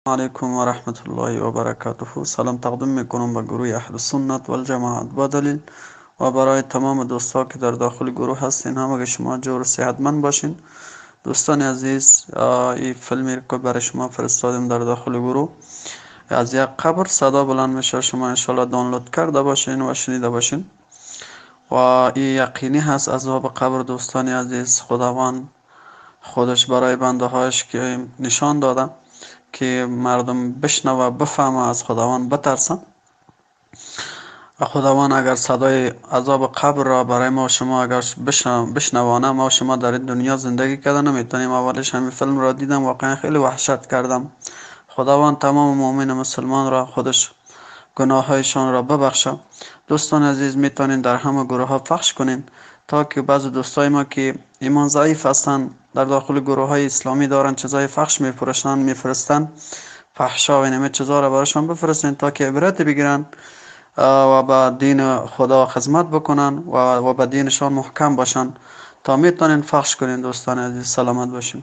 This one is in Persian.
علیکم و رحمت الله و برکاته. سلام تقدیم میکنم به گروه اهل سنت و الجماعت با دلیل و برای تمام دوستا که در داخل گروه هستین. همه شما جور و صحتمند باشین. دوستان عزیز، این فیلمی که برای شما فرستادیم در داخل گروه از یک قبر صدا بلند میشه. شما انشالله دانلود کرده باشین و شنیده باشین و این یقینی هست عذاب قبر. دوستان عزیز، خداوند خودش برای بنده هاش که نشان داده که مردم بشنوه، بفهمه، از خداوند بترسن. و خداوند اگر صدای عذاب قبر را برای ما و شما اگر بشنوانه، ما و شما در این دنیا زندگی کردن نمیتونیم. اولش همین فیلم را دیدم، واقعا خیلی وحشت کردم. خداوند تمام مؤمن مسلمان را خودش گناهایشان را ببخشه. دوستان عزیز، میتونین در همه گروه ها پخش کنین تا که بعض دوستای ما که ایمان ضعیف هستن در داخل گروه های اسلامی دارن چیزای فحش میفرستن، فحشا و اینمه چیزا را براشان بفرستین تا که عبرت بگیرن و به دین خدا خدمت بکنن و به دینشان محکم باشن. تا میتونین پخش کنین. دوستان عزیز، سلامت باشین.